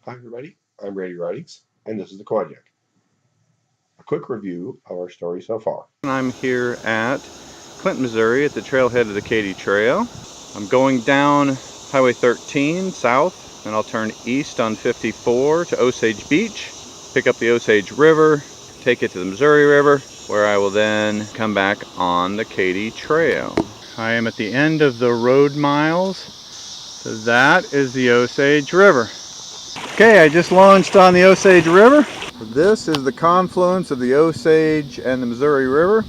Hi everybody, I'm Brady Writings, and this is the Quadyak. A quick review of our story so far. I'm here at Clinton, Missouri at the trailhead of the Katy Trail. I'm going down Highway 13 south, and I'll turn east on 54 to Osage Beach, pick up the Osage River, take it to the Missouri River, where I will then come back on the Katy Trail. I am at the end of the road miles, so that is the Osage River. Okay, I just launched on the Osage River. This is the confluence of the Osage and the Missouri River.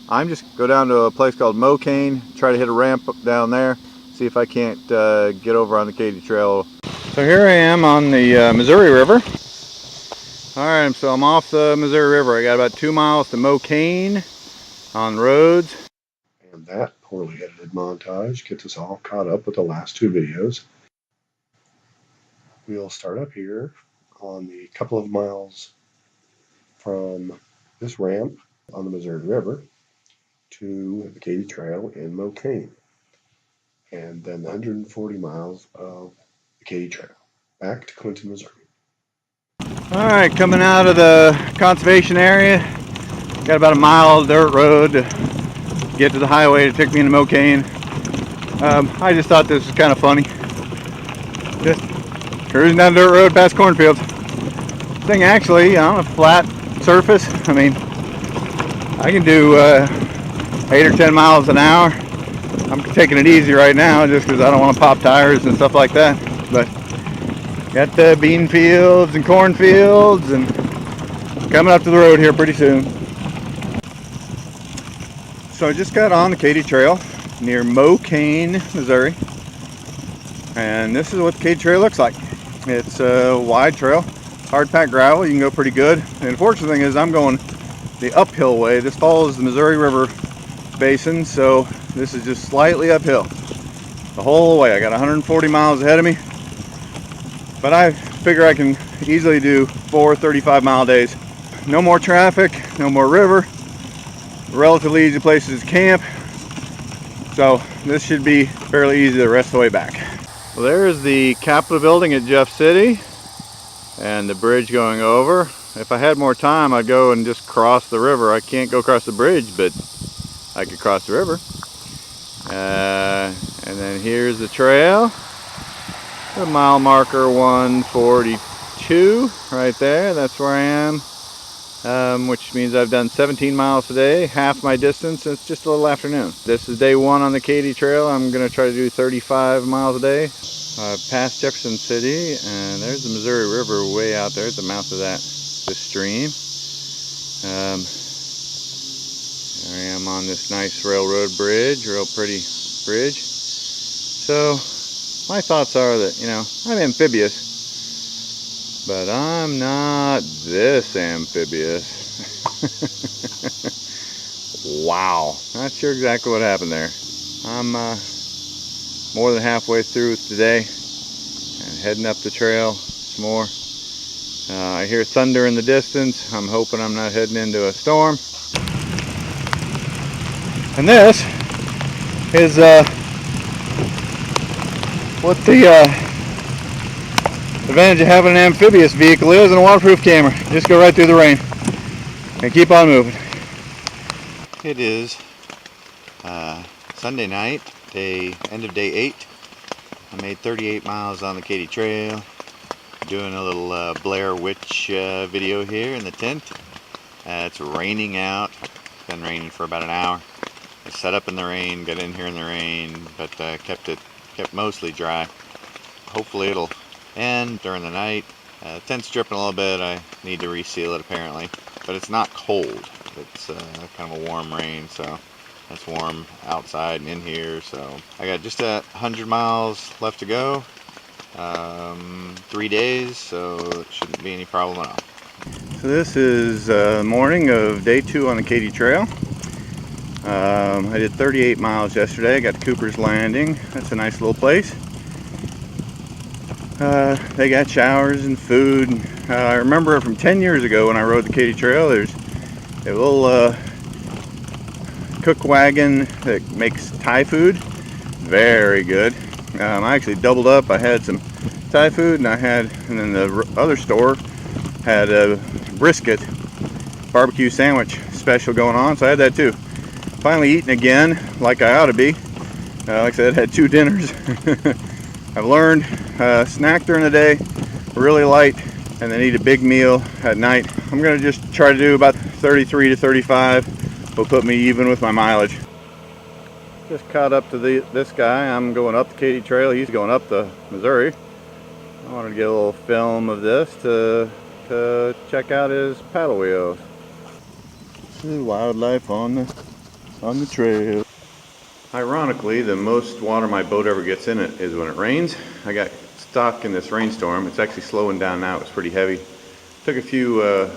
I'm just go down to a place called Mokane, try to hit a ramp up down there, see if I can't get over on the Katy Trail. So here I am on the Missouri River. Alright, so I'm off the Missouri River. I got about 2 miles to Mokane on roads. And that poorly edited montage gets us all caught up with the last two videos. We'll start up here on the couple of miles from this ramp on the Missouri River to the Katy Trail in Mokane, and then the 140 miles of the Katy Trail back to Clinton, Missouri. Alright, coming out of the conservation area, got about a mile of dirt road to get to the highway to take me into Mokane. I just thought this was kind of funny. Just cruising down the dirt road past cornfields. Thing actually on a flat surface, I mean, I can do 8 or 10 miles an hour. I'm taking it easy right now just because I don't want to pop tires and stuff like that. But got the bean fields and corn fields and coming up to the road here pretty soon. So I just got on the Katy Trail near Mokane, Missouri. And this is what the Katy Trail looks like. It's a wide trail, hard packed gravel, you can go pretty good. And the unfortunate thing is I'm going the uphill way. This follows the Missouri River basin, so this is just slightly uphill the whole way. I got 140 miles ahead of me, but I figure I can easily do 4 35-mile days. No more traffic, no more river, relatively easy places to camp, so this should be fairly easy the rest of the way back. Well, there's the Capitol building at Jeff City and the bridge going over. If I had more time, I'd go and just cross the river. I can't go across the bridge, but I could cross the river. And then here's the trail. The mile marker 142 right there. That's where I am, which means I've done 17 miles today, half my distance. It's just a little afternoon. This is day 1 on the Katy Trail. I'm going to try to do 35 miles a day. Past Jefferson City, and there's the Missouri River way out there at the mouth of this stream. There I am on this nice railroad bridge, real pretty bridge. So my thoughts are that, you know, I'm amphibious, but I'm not this amphibious. Wow, not sure exactly what happened there. I'm more than halfway through today and heading up the trail some more. I hear thunder in the distance. I'm hoping I'm not heading into a storm. And this is what the advantage of having an amphibious vehicle is and a waterproof camera. Just go right through the rain and keep on moving. It is Sunday night, end of day 8. I made 38 miles on the Katy Trail. Doing a little Blair Witch video here in the tent. It's raining out. It's been raining for about an hour. I set up in the rain, got in here in the rain, but kept mostly dry. Hopefully it'll end during the night. The tent's dripping a little bit. I need to reseal it apparently, but it's not cold. It's kind of a warm rain, so it's warm outside and in here. So I got just 100 miles left to go. 3 days, so it shouldn't be any problem at all. So this is the morning of day 2 on the Katy Trail. I did 38 miles yesterday. I got to Cooper's Landing. That's a nice little place. They got showers and food. I remember from 10 years ago when I rode the Katy Trail, there's a little cook wagon that makes Thai food. Very good. I actually doubled up. I had some Thai food, and then the other store had a brisket barbecue sandwich special going on, so I had that too. Finally eating again, like I ought to be. Like I said, had 2 dinners. I've learned snack during the day, really light, and then eat a big meal at night. I'm gonna just try to do about 33 to 35. Will put me even with my mileage. Just caught up to this guy. I'm going up the Katy Trail. He's going up the Missouri. I wanted to get a little film of this to check out his paddle wheels. This is wildlife on the trail. Ironically, the most water my boat ever gets in it is when it rains. I got stuck in this rainstorm. It's actually slowing down now. It was pretty heavy. Took a few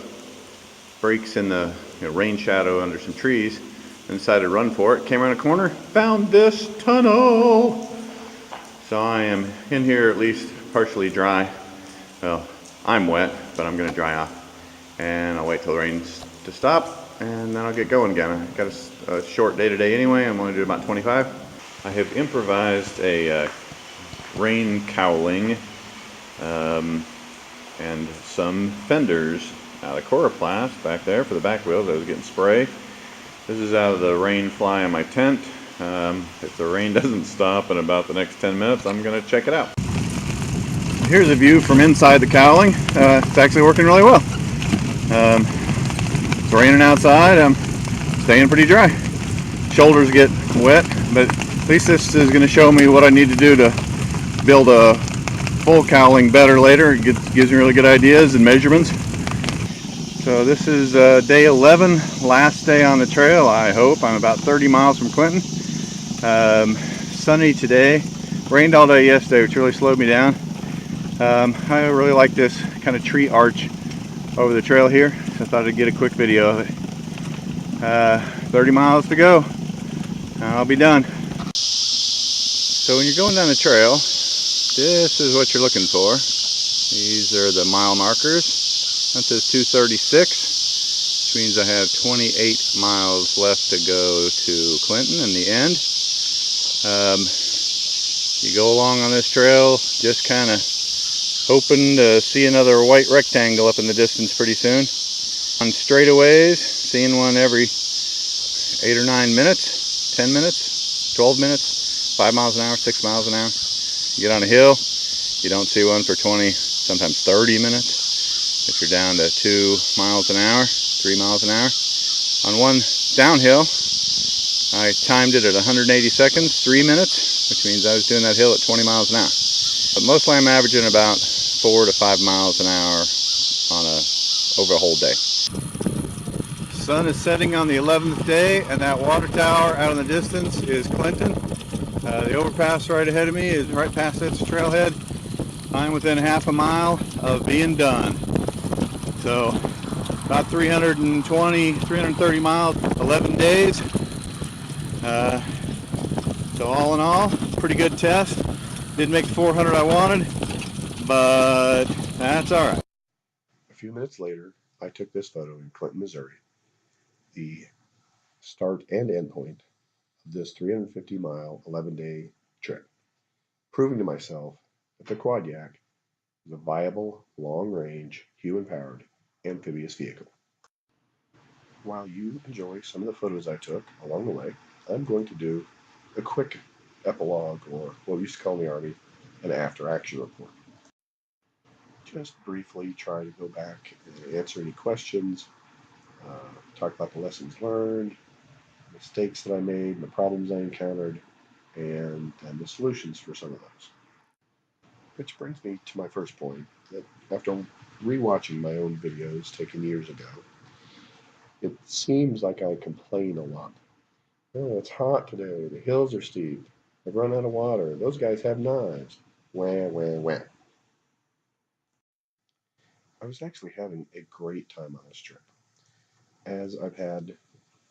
breaks in the rain shadow under some trees and decided to run for it. Came around a corner, found this tunnel. So I am in here at least partially dry. Well, I'm wet, but I'm gonna dry off. And I'll wait till the rains to stop, and then I'll get going again. I got a short day today anyway. I'm only doing about 25. I have improvised a rain cowling and some fenders out of coroplast back there for the back wheels. I was getting spray. This is out of the rain fly on my tent. If the rain doesn't stop in about the next 10 minutes, I'm gonna check it out. Here's a view from inside the cowling. It's actually working really well. It's raining outside. I'm staying pretty dry. Shoulders get wet, but at least this is going to show me what I need to do to build a full cowling better later. It gives me really good ideas and measurements. So this is day 11, last day on the trail, I hope. I'm about 30 miles from Clinton. Sunny today. Rained all day yesterday, which really slowed me down. I really like this kind of tree arch over the trail here, so I thought I'd get a quick video of it. 30 miles to go. I'll be done. So when you're going down the trail, this is what you're looking for. These are the mile markers. That says 236, which means I have 28 miles left to go to Clinton in the end. You go along on this trail, just kind of hoping to see another white rectangle up in the distance pretty soon. On straightaways, seeing one every 8 or 9 minutes, 10 minutes, 12 minutes, 5 miles an hour, 6 miles an hour. You get on a hill, you don't see one for 20, sometimes 30 minutes. If you're down to 2 miles an hour, 3 miles an hour. On one downhill, I timed it at 180 seconds, 3 minutes, which means I was doing that hill at 20 miles an hour. But mostly I'm averaging about 4 to 5 miles an hour over a whole day. Sun is setting on the 11th day, and that water tower out in the distance is Clinton. The overpass right ahead of me is right past its trailhead. I'm within half a mile of being done. So about 320, 330 miles, 11 days. So all in all, pretty good test. Didn't make the 400 I wanted, but that's all right. A few minutes later, I took this photo in Clinton, Missouri, the start and end point of this 350-mile, 11-day trip, proving to myself that the Quadyak is a viable, long-range, human-powered amphibious vehicle. While you enjoy some of the photos I took along the way, I'm going to do a quick epilogue, or what we used to call in the Army, an after-action report. Just briefly try to go back and answer any questions, talk about the lessons learned, mistakes that I made, the problems I encountered, and the solutions for some of those. Which brings me to my first point, that after rewatching my own videos taken years ago, it seems like I complain a lot. Oh, it's hot today, the hills are steep, I've run out of water, those guys have knives, wah, wah, wah. I was actually having a great time on this trip, as I've had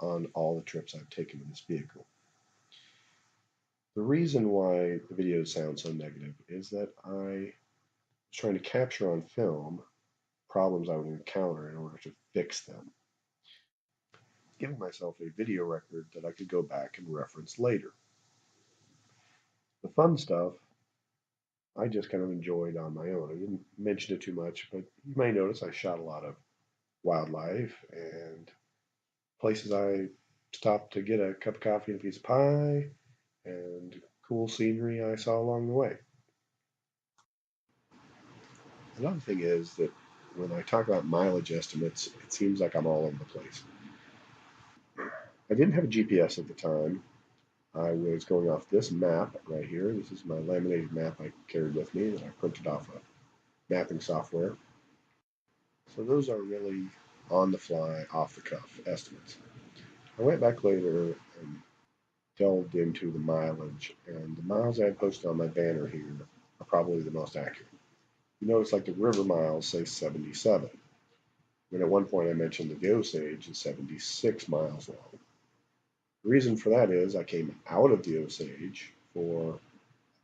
on all the trips I've taken in this vehicle. The reason why the videos sound so negative is that I was trying to capture on film problems I would encounter in order to fix them, giving myself a video record that I could go back and reference later. The fun stuff I just kind of enjoyed on my own. I didn't mention it too much, but you may notice I shot a lot of wildlife and places I stopped to get a cup of coffee and a piece of pie and cool scenery I saw along the way. Another thing is that when I talk about mileage estimates, it seems like I'm all over the place. I didn't have a GPS at the time. I was going off this map right here. This is my laminated map I carried with me that I printed off of mapping software. So those are really on the fly, off the cuff estimates. I went back later and delved into the mileage, and the miles I had posted on my banner here are probably the most accurate. You notice like the river miles say 77, when at one point I mentioned that the Osage is 76 miles long. The reason for that is I came out of the Osage for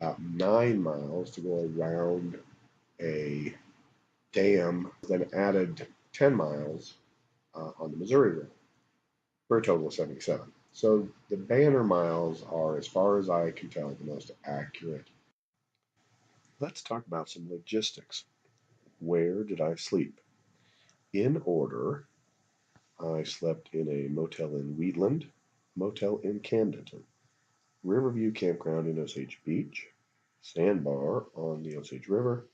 about 9 miles to go around a dam, then added 10 miles on the Missouri River for a total of 77. So the banner miles are, as far as I can tell, the most accurate. Let's talk about some logistics. Where did I sleep? In order, I slept in a motel in Wheatland, motel in Camdenton, Riverview Campground in Osage Beach, Sandbar on the Osage River,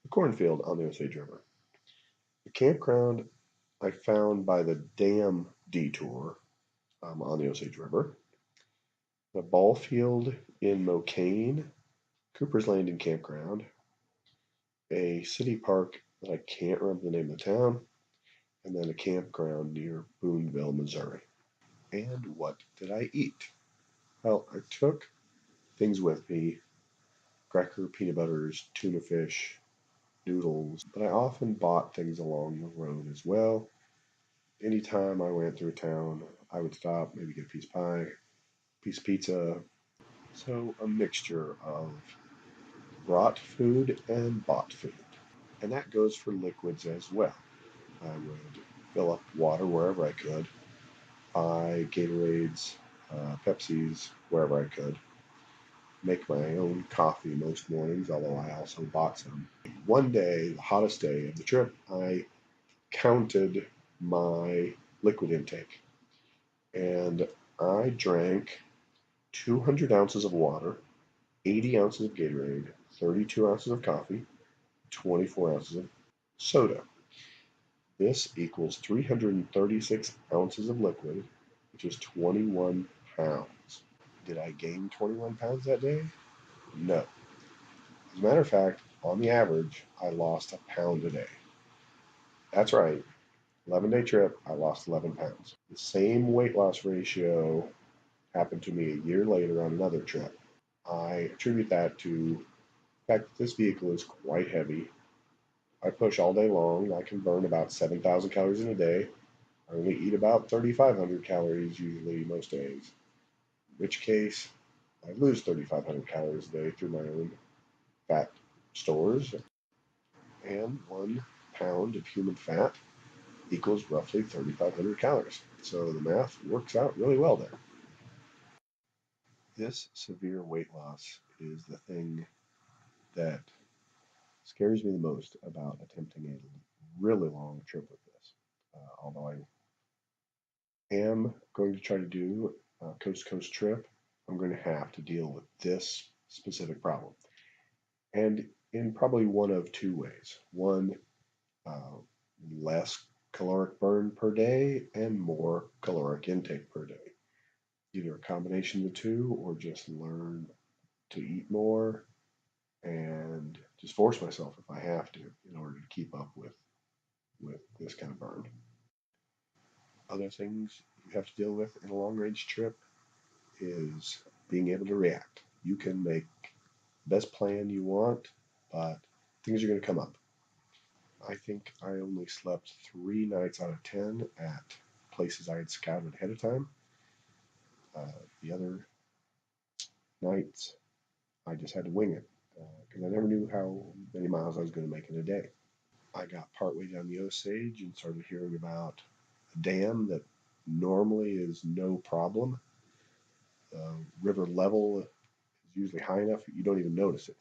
the cornfield on the Osage River. The campground I found by the dam detour on the Osage River, the ball field in Mokane, Cooper's Landing Campground, a city park that I can't remember the name of the town, and then a campground near Boonville, Missouri. And what did I eat? Well, I took things with me: cracker, peanut butters, tuna fish, noodles, but I often bought things along the road as well. Anytime I went through town, I would stop, maybe get a piece of pie, piece of pizza. So a mixture of brought food and bought food. And that goes for liquids as well. I would fill up water wherever I could, buy Gatorades, Pepsis wherever I could, make my own coffee most mornings, although I also bought some. One day, the hottest day of the trip, I counted my liquid intake, and I drank 200 ounces of water, 80 ounces of Gatorade, 32 ounces of coffee, 24 ounces of soda. This equals 336 ounces of liquid, which is 21 pounds. Did I gain 21 pounds that day? No. As a matter of fact, on the average, I lost a pound a day. That's right, 11-day trip, I lost 11 pounds. The same weight loss ratio happened to me a year later on another trip. I attribute that to the fact that this vehicle is quite heavy. I push all day long. I can burn about 7,000 calories in a day. I only eat about 3,500 calories usually most days, in which case I lose 3,500 calories a day through my own fat stores. And 1 pound of human fat equals roughly 3,500 calories. So the math works out really well there. This severe weight loss is the thing that scares me the most about attempting a really long trip with this. Although I am going to try to do a coast to coast trip, I'm going to have to deal with this specific problem. And in probably one of two ways. One, uh, less caloric burn per day and more caloric intake per day. Either a combination of the two, or just learn to eat more and just force myself if I have to in order to keep up with this kind of burn. Other things you have to deal with in a long range trip is being able to react. You can make the best plan you want, but things are going to come up. I think I only slept 3 nights out of 10 at places I had scouted ahead of time. The other nights, I just had to wing it because I never knew how many miles I was going to make in a day. I got partway down the Osage and started hearing about a dam that normally is no problem. The river level is usually high enough you don't even notice it.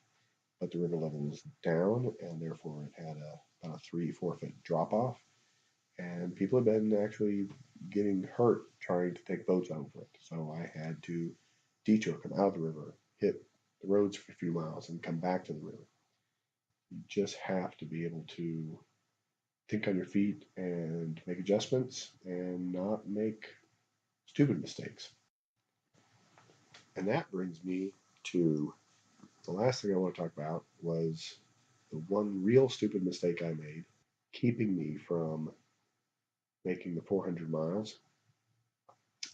but the river level was down, and therefore it had about a 3-4 foot drop off. And people have been actually getting hurt trying to take boats over it. So I had to detour, come out of the river, hit the roads for a few miles, and come back to the river. You just have to be able to think on your feet and make adjustments and not make stupid mistakes. And that brings me to the last thing I want to talk about was the one real stupid mistake I made, keeping me from making the 400 miles.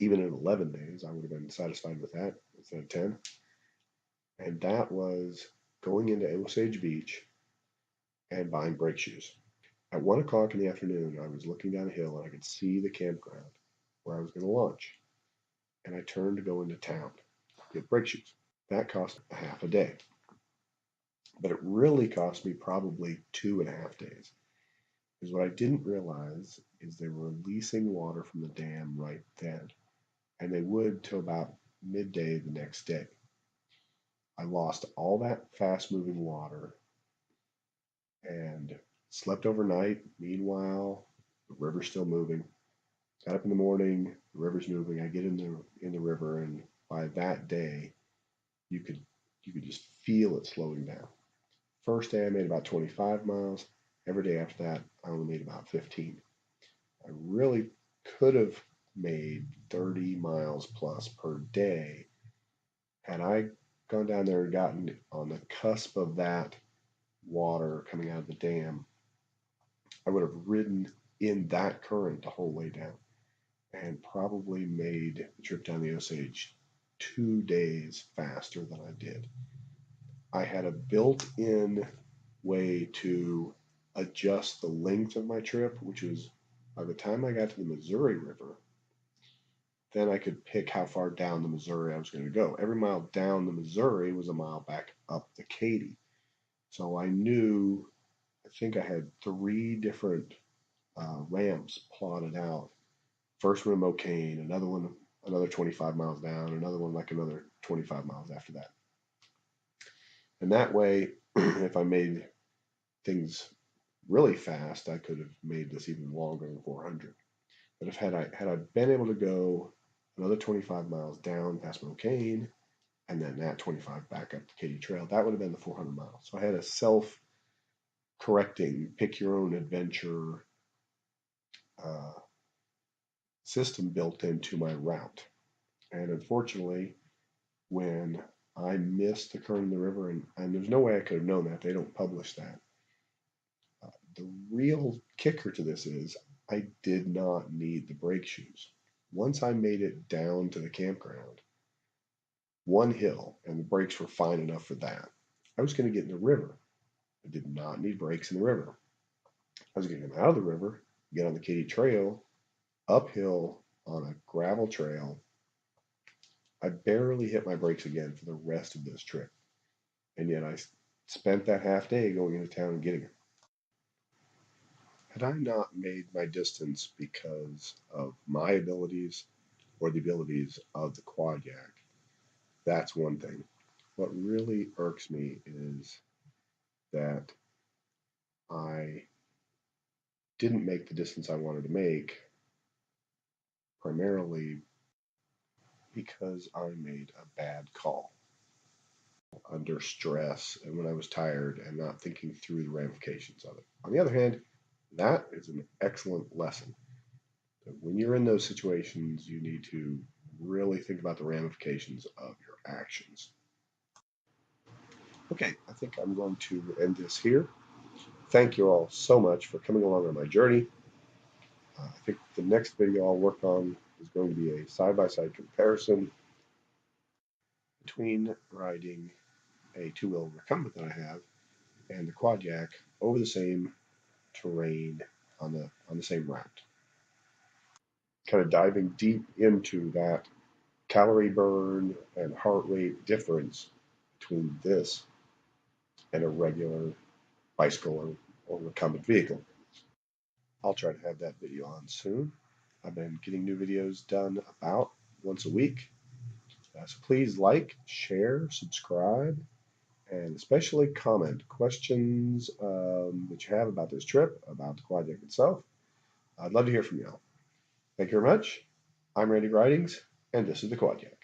Even in 11 days, I would have been satisfied with that instead of 10. And that was going into Osage Beach and buying brake shoes. At 1 o'clock in the afternoon, I was looking down a hill and I could see the campground where I was going to launch. And I turned to go into town to get brake shoes. That cost a half a day. But it really cost me probably 2.5 days. Because what I didn't realize is they were releasing water from the dam right then. And they would till about midday the next day. I lost all that fast moving water and slept overnight. Meanwhile, the river's still moving. Got up in the morning, the river's moving. I get in the river, and by that day, you could just feel it slowing down. First day I made about 25 miles. Every day after that, I only made about 15. I really could have made 30 miles plus per day had I gone down there and gotten on the cusp of that water coming out of the dam. I would have ridden in that current the whole way down and probably made the trip down the Osage 2 days faster than I did. I had a built-in way to adjust the length of my trip, which was by the time I got to the Missouri River, then I could pick how far down the Missouri I was going to go. Every mile down the Missouri was a mile back up the Katy. So I knew, I think I had 3 different ramps plotted out. First one in Mokane, another one another 25 miles down, another one like another 25 miles after that. And that way, if I made things really fast, I could have made this even longer than 400. But if had I been able to go another 25 miles down past Mokane, and then that 25 back up to Katy Trail, that would have been the 400 miles. So I had a self-correcting, pick your own adventure system built into my route. And unfortunately, when I missed the current in the river, and there's no way I could have known that, they don't publish that. The real kicker to this is I did not need the brake shoes. Once I made it down to the campground, one hill, and the brakes were fine enough for that, I was going to get in the river. I did not need brakes in the river. I was going to come out of the river, get on the Katy Trail, uphill on a gravel trail. I barely hit my brakes again for the rest of this trip. And yet I spent that half day going into town and getting it. Had I not made my distance because of my abilities or the abilities of the Quadyak, that's one thing. What really irks me is that I didn't make the distance I wanted to make primarily because I made a bad call under stress and when I was tired and not thinking through the ramifications of it. On the other hand, that is an excellent lesson. When you're in those situations, you need to really think about the ramifications of your actions. Okay, I think I'm going to end this here. Thank you all so much for coming along on my journey. I think the next video I'll work on is going to be a side-by-side comparison between riding a two-wheel recumbent that I have and the Quadyak over the same terrain on the same route. Kind of diving deep into that calorie burn and heart rate difference between this and a regular bicycle or recumbent vehicle. I'll try to have that video on soon. I've been getting new videos done about once a week. So please like, share, subscribe, and especially comment questions that you have about this trip, about the Quadyak itself. I'd love to hear from you all. Thank you very much. I'm Randy Ridings, and this is the Quadyak.